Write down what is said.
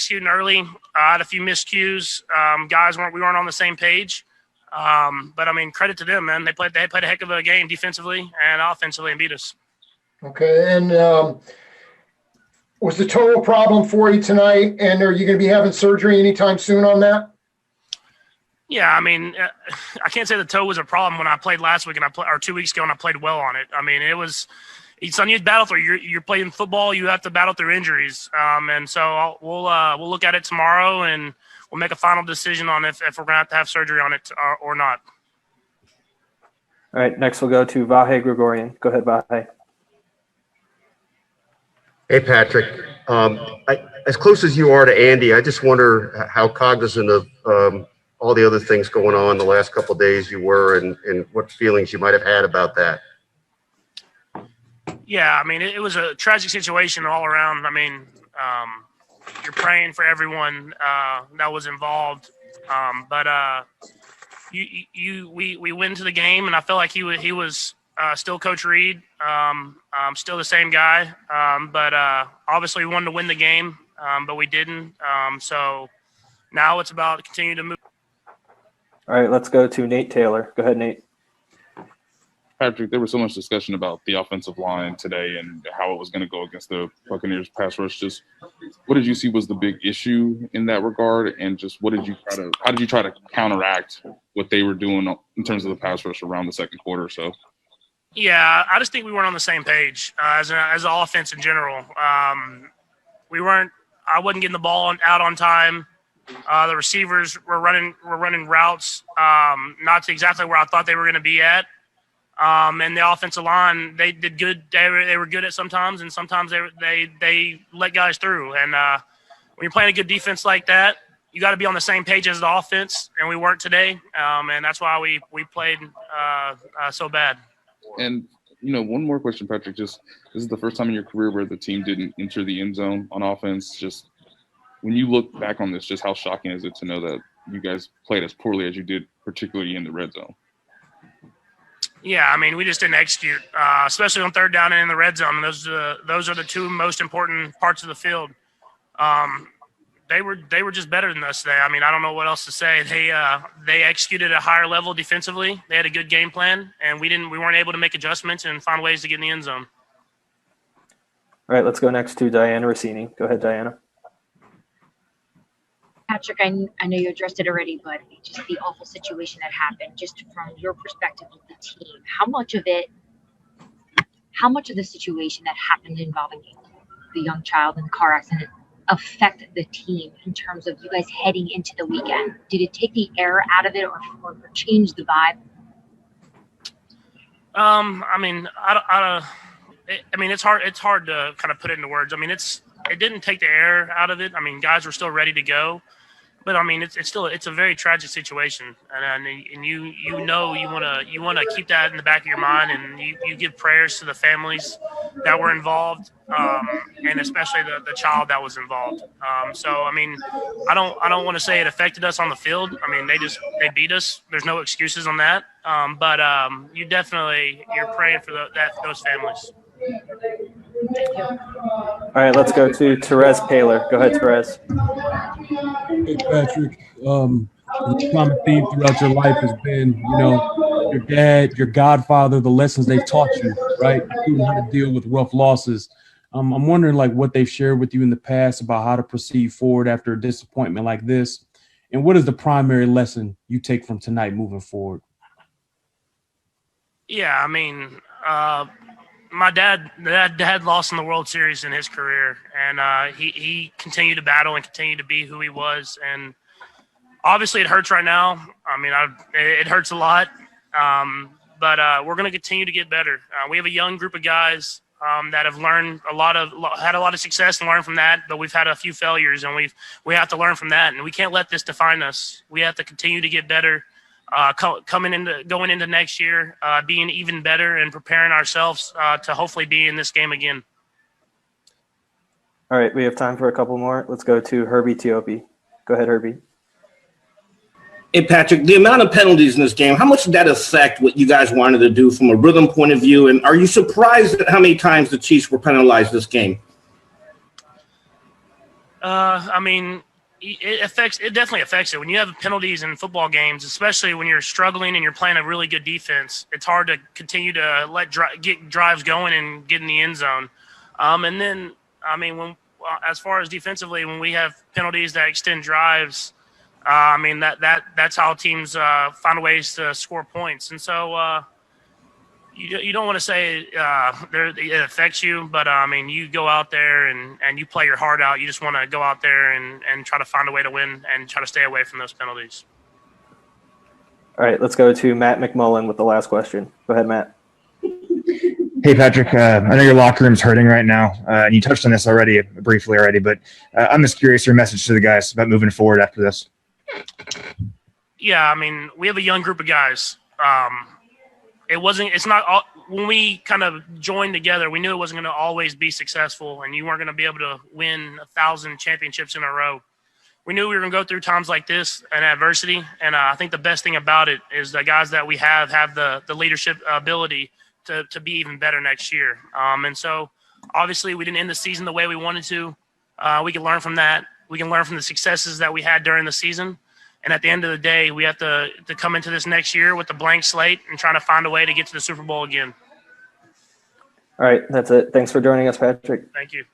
executing early. I had a few miscues. We weren't on the same page. But I mean, credit to them, man. They played a heck of a game defensively and offensively and beat us. Okay, and was the toe a problem for you tonight? And are you going to be having surgery anytime soon on that? Yeah, I mean, I can't say the toe was a problem when I played last week or 2 weeks ago, and I played well on it. I mean, it's something you battle through. You're playing football, you have to battle through injuries, and so we'll look at it tomorrow, and we'll make a final decision on if we're going to have surgery on it or not. All right, next we'll go to Vahe Gregorian. Go ahead, Vahe. Hey, Patrick. As close as you are to Andy, I just wonder how cognizant of all the other things going on the last couple of days you were and what feelings you might have had about that. Yeah, I mean, it was a tragic situation all around. I mean, you're praying for everyone that was involved. But we went into the game, and I felt like he was still Coach Reed, still the same guy. But obviously we wanted to win the game, but we didn't. So now it's about continuing to move. All right, let's go to Nate Taylor. Go ahead, Nate. Patrick, there was so much discussion about the offensive line today and how it was going to go against the Buccaneers pass rush. Just what did you see was the big issue in that regard, and just how did you try to counteract what they were doing in terms of the pass rush around the second quarter or so? Yeah, I just think we weren't on the same page as an offense in general. I wasn't getting the ball out on time. The receivers were running routes not to exactly where I thought they were going to be at. And the offensive line, they did good. They were good at sometimes, and sometimes they let guys through. And when you're playing a good defense like that, you got to be on the same page as the offense, and we weren't today. And that's why we played so bad. And one more question, Patrick. This is the first time in your career where the team didn't enter the end zone on offense. Just when you look back on this, just how shocking is it to know that you guys played as poorly as you did, particularly in the red zone? Yeah, I mean, we just didn't execute, especially on third down and in the red zone. And those are the two most important parts of the field. They were just better than us today. I mean, I don't know what else to say. They executed at a higher level defensively. They had a good game plan, and we weren't able to make adjustments and find ways to get in the end zone. All right, let's go next to Diana Rossini. Go ahead, Diana. Patrick, I know you addressed it already, but just the awful situation that happened, just from your perspective with the team, how much of the situation that happened involving the young child in the car accident affect the team in terms of you guys heading into the weekend? Did it take the air out of it or change the vibe? I mean, it's hard to kind of put it into words. I mean, it didn't take the air out of it. I mean, guys were still ready to go. But I mean, it's a very tragic situation, and you want to keep that in the back of your mind, and you give prayers to the families that were involved, and especially the child that was involved. So I mean, I don't want to say it affected us on the field. I mean, they beat us. There's no excuses on that. But you're praying for those families. All right, let's go to Therese Paler. Go ahead, Therese. Hey, Patrick. The common theme throughout your life has been, your dad, your godfather, the lessons they've taught you, right? Including how to deal with rough losses. I'm wondering, what they've shared with you in the past about how to proceed forward after a disappointment like this. And what is the primary lesson you take from tonight moving forward? Yeah, I mean, my dad lost in the World Series in his career, and he continued to battle and continued to be who he was. And obviously it hurts right now. I mean, it hurts a lot, but we're going to continue to get better. We have a young group of guys that have learned had a lot of success and learned from that, but we've had a few failures, and we have to learn from that, and we can't let this define us. We have to continue to get better. Going into next year, being even better and preparing ourselves to hopefully be in this game again. All right, we have time for a couple more. Let's go to Herbie Teope. Go ahead, Herbie. Hey, Patrick, the amount of penalties in this game, how much did that affect what you guys wanted to do from a rhythm point of view? And are you surprised at how many times the Chiefs were penalized this game? I mean, it definitely affects it when you have penalties in football games, especially when you're struggling and you're playing a really good defense. It's hard to continue to get drives going and get in the end zone. And then, I mean, as far as defensively, when we have penalties that extend drives, I mean that's how teams find ways to score points. And so you don't want to say it affects you, but I mean you go out there and you play your heart out. You just want to go out there and try to find a way to win and try to stay away from those penalties. All right, let's go to Matt McMullen with the last question. Go ahead, Matt. Hey, Patrick, I know your locker room's hurting right now, and you touched on this briefly already, but I'm just curious your message to the guys about moving forward after this. Yeah, I mean, we have a young group of guys. When we kind of joined together, we knew it wasn't going to always be successful, and you weren't going to be able to win 1,000 championships in a row. We knew we were going to go through times like this and adversity, and I think the best thing about it is the guys that we have the leadership ability to be even better next year. And so, obviously, we didn't end the season the way we wanted to. We can learn from that. We can learn from the successes that we had during the season. And at the end of the day, we have to come into this next year with a blank slate and trying to find a way to get to the Super Bowl again. All right, that's it. Thanks for joining us, Patrick. Thank you.